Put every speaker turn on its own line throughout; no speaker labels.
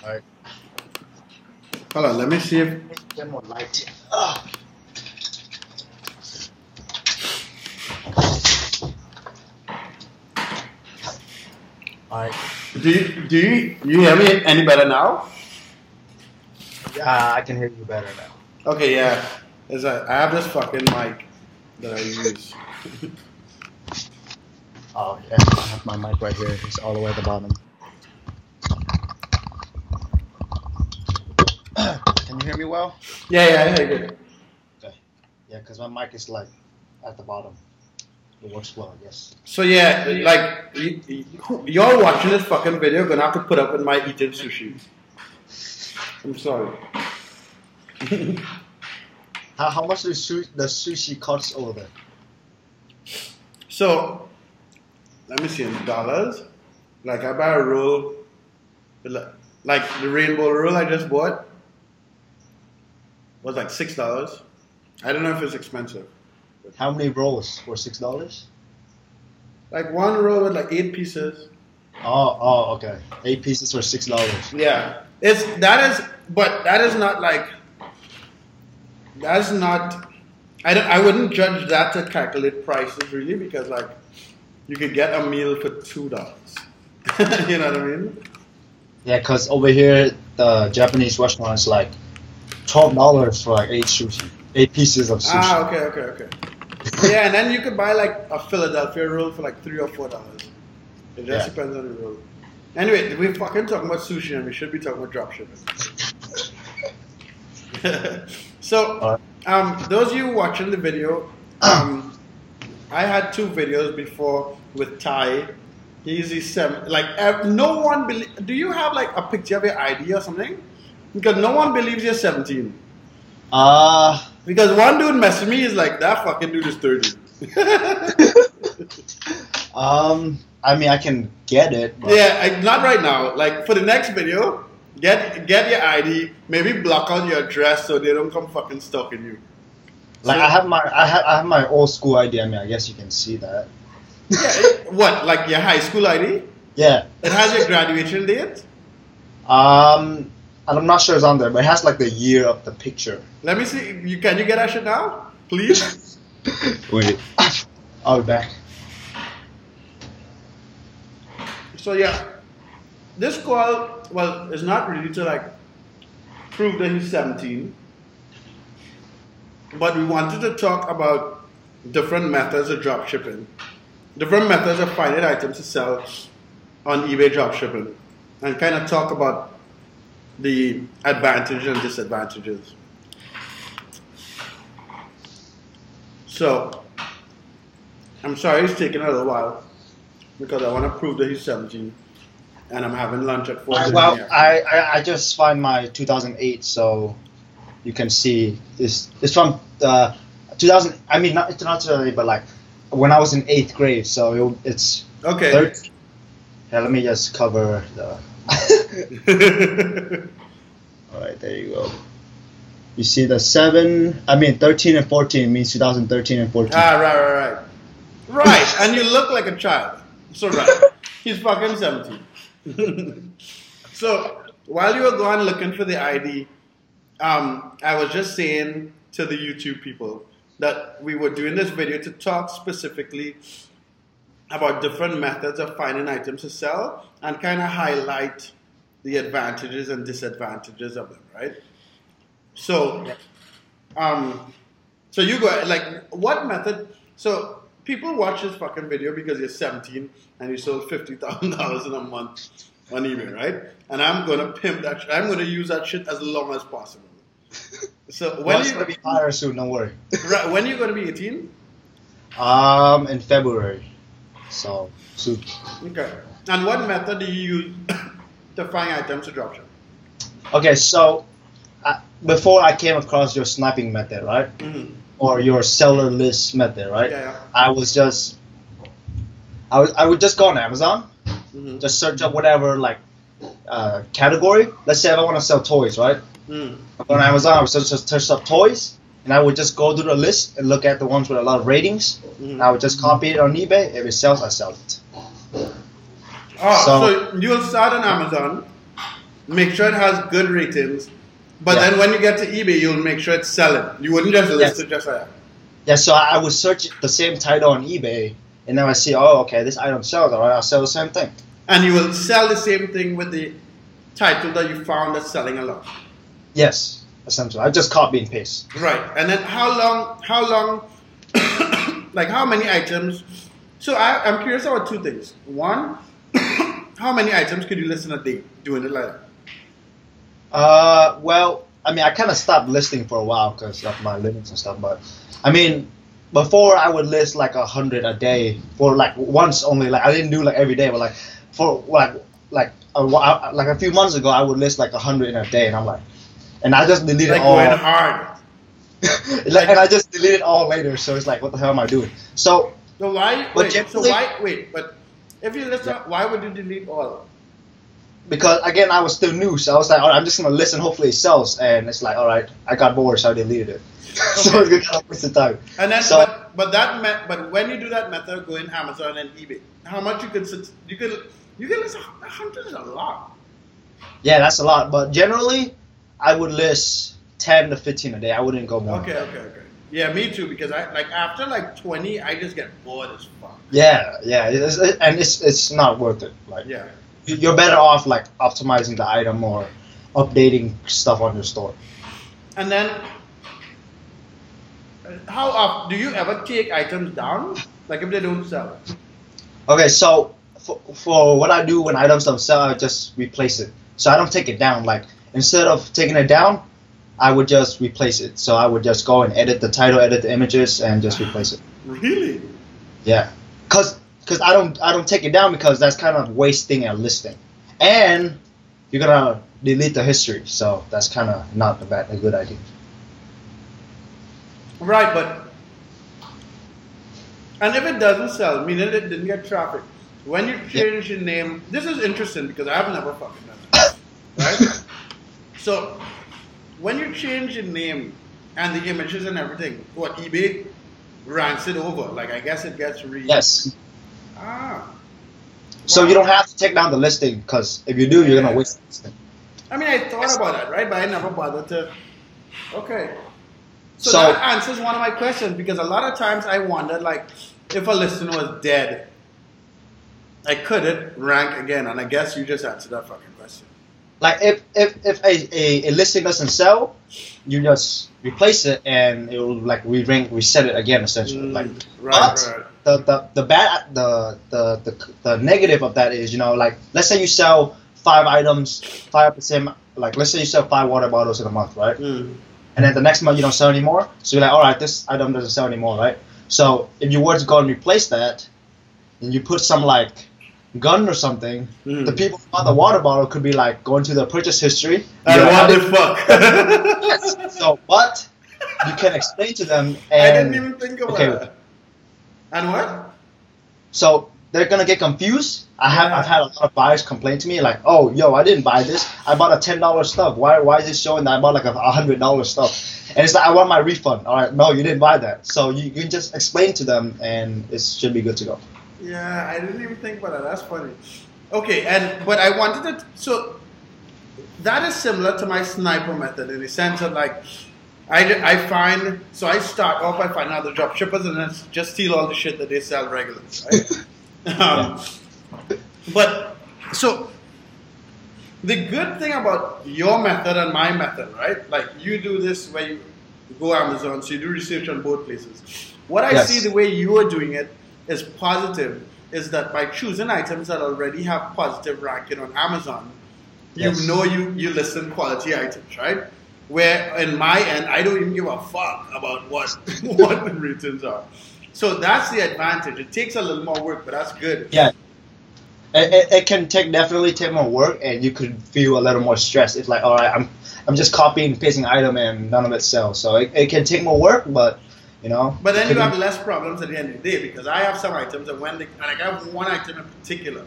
Alright.
Hold on, let me see if.
Get more light here. Alright.
Do you hear me any better now?
Yeah, I can hear you better now.
Okay, yeah. I have this fucking mic that I use.
Oh yeah, I have my mic right here. It's all the way at the bottom. Can you hear me well?
Yeah, I hear you.
Okay. Yeah, because my mic is like at the bottom. It works well, I guess.
So yeah, like you're watching this fucking video, gonna have to put up with my eating sushi. I'm sorry.
How much does the sushi cost over there?
So let me see in dollars. Like I buy a roll, like the rainbow roll I just bought was like $6. I don't know if it's expensive.
How many rolls for $6?
Like one roll with like 8 pieces.
Oh, okay. 8 pieces for $6.
Yeah, but that is not like. That's not. I wouldn't judge that to calculate prices really, because like you could get a meal for $2. You know what I mean?
Yeah, because over here the Japanese restaurant is like $12 for like 8 pieces of sushi.
Ah, okay. Yeah, and then you could buy like a Philadelphia roll for like $3 or $4. It just depends on the roll. Anyway, we're fucking talking about sushi and we should be talking about dropshipping. So, those of you watching the video, I had 2 videos before with Ty. He's like no one do you have like a picture of your ID or something? Because no one believes you're 17. Because one dude messaged me, he's like, that fucking dude is 30.
I mean, I can get it. But
Yeah, not right now. Like for the next video, get your ID. Maybe block out your address so they don't come fucking stalking you.
Like
So,
I have my old school ID. I mean, I guess you can see that.
yeah, what? Like your high school ID?
Yeah.
It has your graduation date.
And I'm not sure it's on there, but it has like the year of the picture.
Let me see. Can you get that shit now, please?
Wait. I'll be back.
So yeah, this call, well, is not really to like prove that he's 17, but we wanted to talk about different methods of drop shipping, different methods of finding items to sell on eBay drop shipping, and kind of talk about the advantages and disadvantages. So, I'm sorry it's taking a little while because I want to prove that he's 17 and I'm having lunch at 4.
Well, I just find my 2008, so you can see it's from 2000. I mean, it's not really, but like when I was in 8th grade, so it's
okay.
Yeah, let me just cover the. All right, there you go. You see the 13 and 14 means 2013 and 14.
Ah, right. And you look like a child. So right, he's fucking 17. So while you were going looking for the ID, I was just saying to the YouTube people that we were doing this video to talk specifically about different methods of finding items to sell and kind of highlight the advantages and disadvantages of them, right? So, so you go, like, what method, so people watch this fucking video because you're 17 and you sold $50,000 in a month on eBay, right? And I'm going to pimp that shit. I'm going to use that shit as long as possible. So when
it's going to be higher soon, don't worry.
Right, when are you going to be 18?
In February. So, soon.
Okay. And what method do you use to find items to dropship?
Okay, so before I came across your sniping method, right?
Mm-hmm.
Or your seller list method, right?
Yeah.
I would just go on Amazon, just search up whatever like category. Let's say if I want to sell toys, right? I go on Amazon, I would just search up toys, and I would just go through the list and look at the ones with a lot of ratings. And I would just copy it on eBay. If it sells, I sell it.
Oh, so you'll start on Amazon. make sure it has good ratings, but then when you get to eBay, you'll make sure it's selling. You wouldn't just list it just like that.
Yeah, so I would search the same title on eBay, and then I see, oh, okay, this item sells, all right, I'll sell the same thing.
And you will sell the same thing with the title that you found that's selling a lot.
Yes, essentially. I just copy and paste.
Right. And then how long, like how many items? So I'm curious about two things. One, how many items could you list in a day doing it like that?
Well, I mean, I kind of stopped listing for a while because of my limits and stuff, but I mean, before I would list like 100 a day for like once only. Like I didn't do like every day, but like for like a few months ago, I would list like 100 in a day, and I'm like, and I just deleted
like
all.
Going hard.
And I just deleted all later, so it's like, what the hell am I doing? So
why? But if you list, why would you delete all?
Because again, I was still new, so I was like, all right, I'm just gonna listen. Hopefully, it sells. And it's like, all right, I got bored, so I deleted it. Okay. So it's gonna kind of waste the time.
And then, but when you do that method, go in Amazon and eBay. How much you could list 100 is a lot.
Yeah, that's a lot. But generally, I would list 10 to 15 a day. I wouldn't go more.
Okay. Yeah, me too. Because after like 20, I just get bored as fuck.
Yeah, it's not worth it. Like,
yeah.
You're better off like optimizing the item or updating stuff on your store.
And then, how often do you ever take items down? Like if they don't sell?
Okay, so for what I do when items don't sell, I just replace it. So I don't take it down. Like instead of taking it down, I would just replace it. So I would just go and edit the title, edit the images, and just replace it.
Really?
Yeah, because I don't take it down because that's kind of wasting a listing, and you're gonna delete the history. So that's kind of not a good idea.
Right, and if it doesn't sell, meaning it didn't get traffic, when you change your name, this is interesting because I've never fucking done it, right? So when you change your name and the images and everything, what eBay ranks it over? Like I guess it gets
Yes.
Ah.
So you don't have to take down the listing because if you do, you're gonna waste the listing.
I mean, I thought about that, right? But I never bothered to. Okay. So that answers one of my questions because a lot of times I wondered, like, if a listing was dead, I couldn't rank again, and I guess you just answered that fucking question.
Like if a listing doesn't sell, you just replace it and it will like reset it again essentially. The negative of that is, like let's say you sell 5 items, 5%, like let's say you sell 5 water bottles in a month, right? And then the next month you don't sell anymore, so you're like, all right, this item doesn't sell anymore, right? So if you were to go and replace that, and you put some like gun or something, the people who bought the water bottle could be like going to their purchase history.
And what the fuck?
So what? You can explain to them. And,
I didn't even think about that. And what?
So they're gonna get confused. I've had a lot of buyers complain to me like, oh, yo, I didn't buy this. I bought a $10 stuff. Why is it showing that I bought like a $100 stuff? And it's like, I want my refund. All right, no, you didn't buy that. So you can just explain to them, and it should be good to go.
Yeah, I didn't even think about that. That's funny. Okay, but I wanted to. So that is similar to my sniper method in the sense of like, I find. So I start off by finding out the drop shippers and then just steal all the shit that they sell regularly. Right? But so the good thing about your method and my method, right? Like you do this where you go Amazon, so you do research on both places. What I see the way you are doing it is positive, is that by choosing items that already have positive ranking on Amazon, you know you listen quality items, right? Where in my end, I don't even give a fuck about what the ratings are. So that's the advantage. It takes a little more work, but that's good.
Yeah. It can definitely take more work, and you could feel a little more stress. It's like, all right, I'm just copying and pasting item, and none of it sells. So it can take more work, but
But then you have less problems at the end of the day because I have some items that I have one item in particular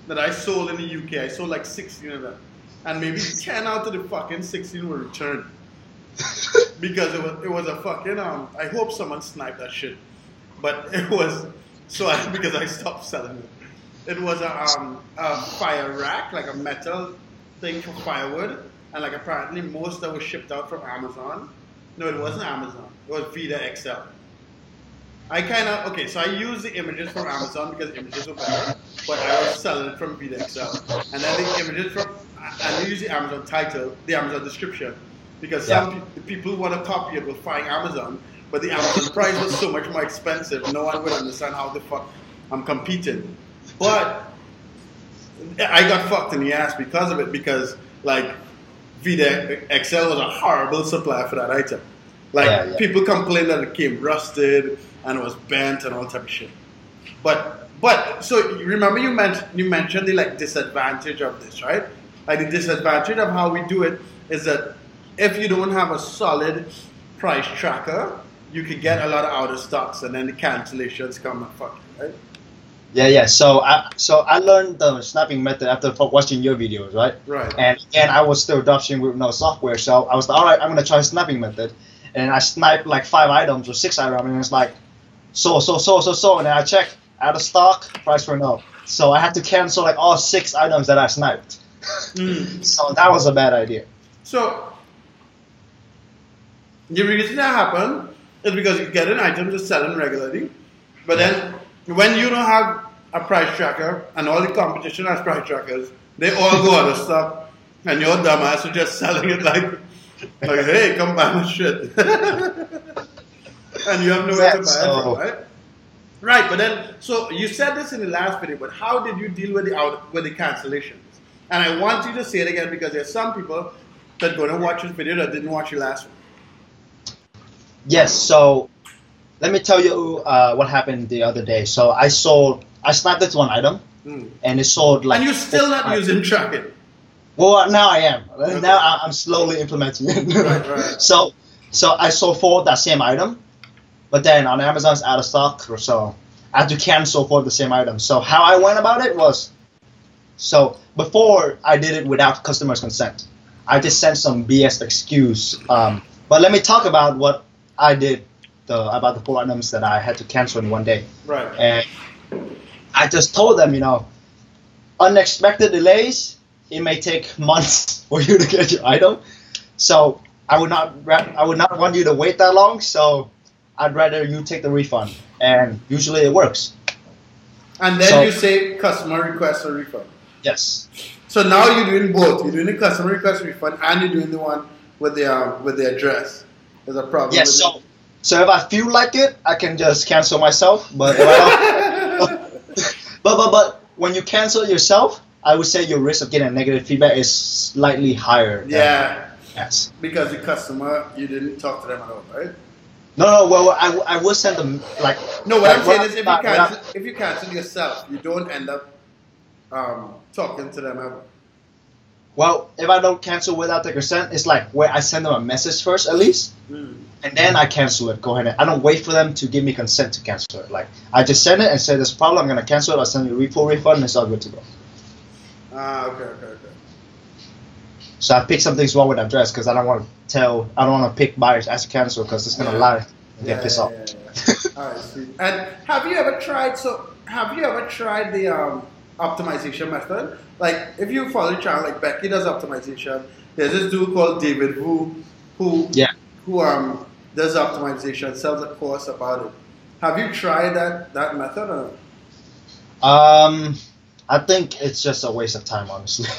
that I sold in the UK. I sold like 16 of them, and maybe 10 out of the fucking 16 were returned because it was a fucking I hope someone sniped that shit, but it was because I stopped selling it. It was a fire rack, like a metal thing for firewood, and like apparently most that was shipped out from Amazon. No, it wasn't Amazon. It was Vita XL. I kind of okay. So I used the images from Amazon because images were better, but I was selling it from Vita XL, and then the images from and use the Amazon title, the Amazon description, because some people want to copy it will find Amazon, but the Amazon price was so much more expensive. No one would understand how the fuck I'm competing. But I got fucked in the ass because of it, because like Vita XL was a horrible supplier for that item. Like people complained that it came rusted and it was bent and all type of shit. But so you remember you mentioned the like disadvantage of this, right? Like the disadvantage of how we do it is that if you don't have a solid price tracker, you could get a lot of out of stocks and then the cancellations come and fuck you, right?
Yeah. So I learned the sniping method after watching your videos, right?
Right.
And again, I was still dropshipping with no software, so I was like, all right, I'm gonna try sniping method, and I sniped like 5 items or 6 items, and it's like so, and then I checked out of stock, price went up, so I had to cancel like all 6 items that I sniped. So that was a bad idea.
So the reason that happened is because you get an item just selling regularly, but then when you don't have a price tracker and all the competition has price trackers, they all go out of stock, and your dumbass are just selling it like hey, come buy my shit, and you have nowhere to buy it from, right? Right, but then so you said this in the last video, but how did you deal with the cancellations? And I want you to say it again because there's some people that are going to watch this video that didn't watch the last one.
Yes, so let me tell you what happened the other day. So I sniped this one item, and it sold like.
And you're still not using tracking.
Well, now I am.
Okay.
Now I'm slowly implementing it.
Right.
So I sold 4 of that same item, but then on Amazon it's out of stock, so I had to cancel 4 of the same item. So how I went about it was, so before I did it without customer's consent, I just sent some BS excuse. But let me talk about what I did about the 4 items that I had to cancel in one day.
Right.
And I just told them, unexpected delays, it may take months for you to get your item. So I would not want you to wait that long. So I'd rather you take the refund, and usually it works.
And then you say customer request a refund.
Yes.
So now you're doing both. You're doing the customer request refund, and you're doing the one with the address. There's a problem.
Yes. So if I feel like it, I can just cancel myself. But if I don't, but when you cancel yourself, I would say your risk of getting a negative feedback is slightly higher. Yes.
Because the customer, you didn't talk to them at all, right?
No. Well, I will send them like.
No, what I'm saying is, if you cancel yourself, you don't end up talking to them ever.
Well, if I don't cancel without their consent, it's like where I send them a message first, at least, and then I cancel it. Go ahead. I don't wait for them to give me consent to cancel it. Like I just send it and say there's a problem. I'm gonna cancel it. I'll send you a full refund, and it's all good to go.
Okay.
So I picked something's wrong with the address because I don't want to pick buyers as to cancel because it's gonna lie and get pissed off.
All right, sweet. And have you ever tried the optimization method? Like if you follow the channel, like Becky does optimization. There's this dude called David who does optimization, sells a course about it. Have you tried that method or not?
I think it's just a waste of time, honestly.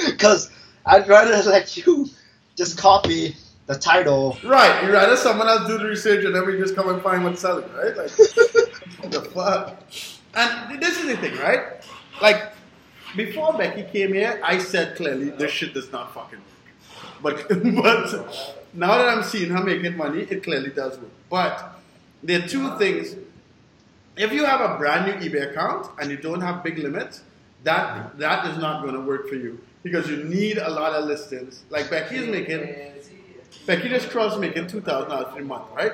Because I'd rather let you just copy the title.
Right, you'd rather someone else do the research and then we just come and find what's selling, right? Like, what the fuck? And this is the thing, right? Like, before Becky came here, I said clearly, this shit does not fucking work. But now that I'm seeing her making money, it clearly does work. But there are 2 things. If you have a brand new eBay account and you don't have big limits, that is not going to work for you because you need a lot of listings. Like Becky just crossed making $2,000 a month, right?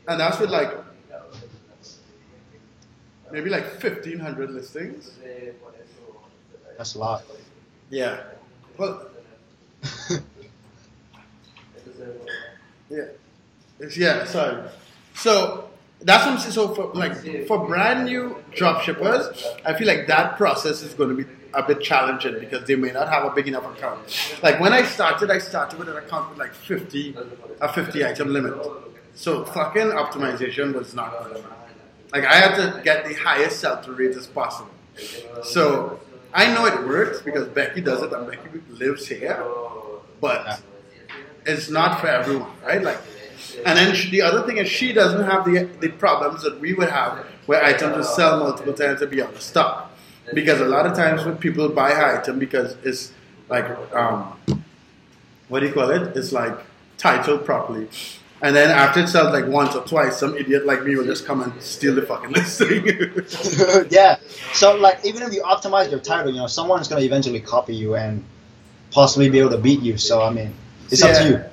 And that's with like maybe like 1,500 listings.
That's a lot.
Yeah. Well, yeah. Sorry. So That's what I'm saying. So for brand new drop shippers, I feel like that process is going to be a bit challenging because they may not have a big enough account. Like when I started with an account with like 50 item limit. So fucking optimization was not good. Like I had to get the highest sell-through rate as possible. So I know it works because Becky does it and Becky lives here, but it's not for everyone, right? Like. And then the other thing is she doesn't have the problems that we would have where items will sell multiple times to be out of stock. Because a lot of times when people buy her item because it's like, what do you call it? It's like titled properly. And then after it sells like once or twice, some idiot like me will just come and steal the fucking listing.
Yeah. So like even if you optimize your title, you know, someone's going to eventually copy you and possibly be able to beat you. So I mean, it's up to you.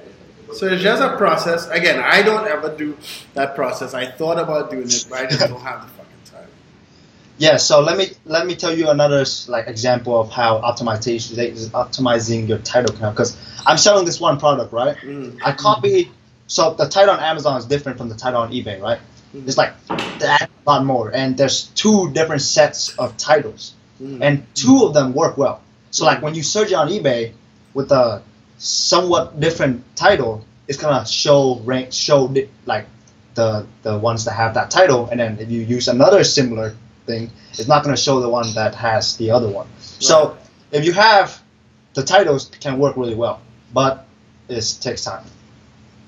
So it's just a process. Again, I don't ever do that process. I thought about doing it, but I just don't have the fucking time.
Yeah. So let me tell you another like example of how optimizing your title can. Because I'm selling this one product, right? I copied. So the title on Amazon is different from the title on eBay, right? It's like they add a lot more, and there's 2 different sets of titles, and 2 of them work well. So like when you search it on eBay with a somewhat different title, it's gonna show like the ones that have that title, and then if you use another similar thing, it's not gonna show the one that has the other one. Right. So if you have the titles, can work really well, but it takes time.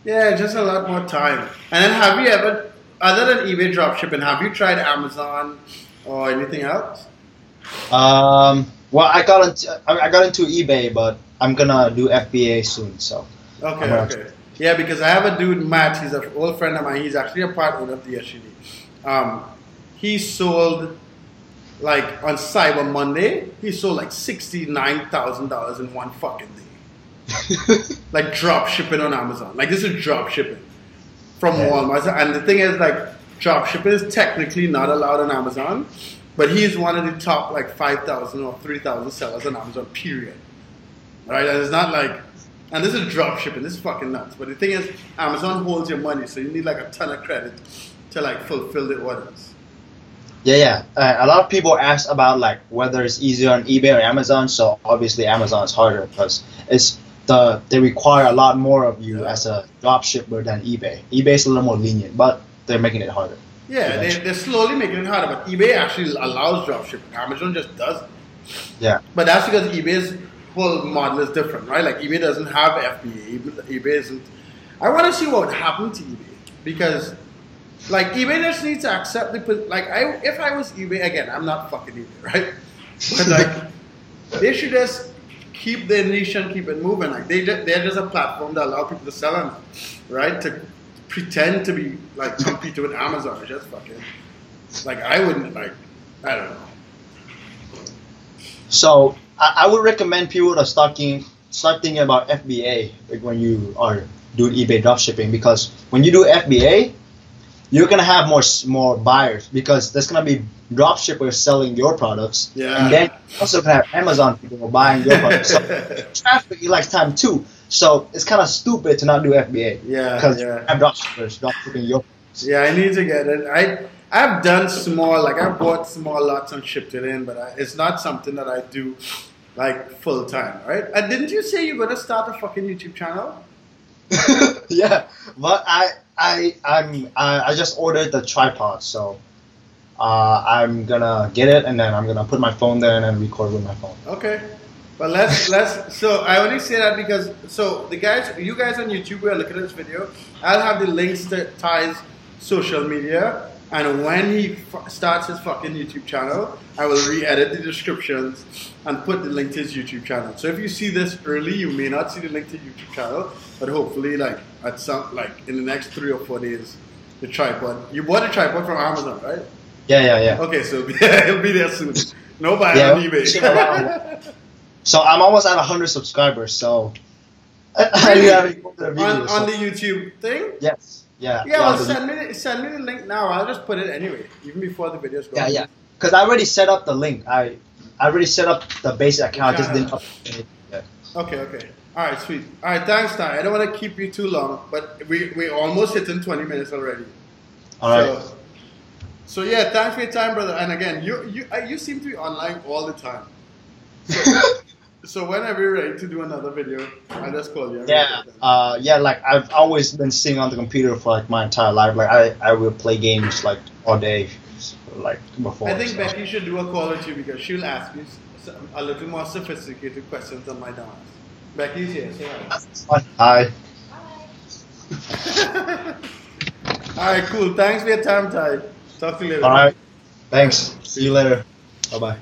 Yeah, just a lot more time. And then have you ever, other than eBay dropshipping, have you tried Amazon or anything else?
Well, I got into eBay, but I'm gonna do FBA soon. So.
Okay. Yeah, because I have a dude, Matt. He's an old friend of mine. He's actually a part owner of the SUD. He sold like on Cyber Monday. He sold like $69,000 in one fucking day. Like drop shipping on Amazon. Like this is drop shipping from Walmart. And the thing is, like drop shipping is technically not allowed on Amazon, but he's one of the top like 5,000 or 3,000 sellers on Amazon. Period. Right? And it's not like, and this is drop shipping. This is fucking nuts. But the thing is, Amazon holds your money, so you need like a ton of credit to like fulfill the orders.
Yeah. A lot of people ask about like whether it's easier on eBay or Amazon. So obviously Amazon is harder because they require a lot more of you as a drop shipper than eBay. eBay is a little more lenient, but they're making it harder.
Yeah, they're slowly making it harder, but eBay actually allows drop shipping. Amazon just doesn't.
Yeah.
But that's because eBay's whole model is different, right? Like eBay doesn't have FBA. eBay isn't. I want to see what would happen to eBay because, like, eBay just needs to accept the if I was eBay again, I'm not fucking eBay, right? But like, they should just keep their niche and keep it moving. Like they're just a platform that allow people to sell on it, right? To pretend to be like competing with Amazon is just fucking like I wouldn't like. I don't know.
So I would recommend people to start thinking about FBA like when you are doing eBay dropshipping, because when you do FBA, you're gonna have more buyers because there's gonna be dropshippers selling your products, and then you also gonna have Amazon people buying your products. So traffic likes time too. So it's kind of stupid to not do FBA. Because you have dropshippers dropshipping your products.
Yeah, I need to get it. I've done small, like I bought small lots and shipped it in, but it's not something that I do like full time, right? And didn't you say you're gonna start a fucking YouTube channel?
Yeah, but I just ordered the tripod, so I'm gonna get it and then I'm gonna put my phone there and then record with my phone.
Okay, but let's. So I only say that because you guys on YouTube who are looking at this video, I'll have the links to Ty's social media, and when he starts his fucking YouTube channel, I will re-edit the descriptions and put the link to his YouTube channel. So if you see this early, you may not see the link to the YouTube channel, but hopefully, like at some in the next 3 or 4 days, the tripod. You bought a tripod from Amazon, right?
Yeah.
Okay, so it'll be there soon. No buying on eBay.
So I'm almost at 100 subscribers. So
on the YouTube thing.
Yes. Yeah.
Well, send me the link now. I'll just put it anyway, even before the videos go.
Yeah. Because I already set up the link. I already set up the basic account. I just didn't update it. Yeah.
Okay. All right, sweet. All right, thanks, Ty. I don't want to keep you too long, but we almost hit in 20 minutes already.
All right.
So yeah, thanks for your time, brother. And again, you seem to be online all the time. So whenever you're ready to do another video, I'll just call you.
Yeah. Like I've always been sitting on the computer for like my entire life. Like I will play games like all day, like before.
I think Becky should do a call with you because she'll ask you a little more sophisticated questions than my dumb ass. Becky's here. Say
hi.
Hi. All right, cool. Thanks for your time, Ty. Talk to you later.
All right. Thanks. See you later. Bye bye.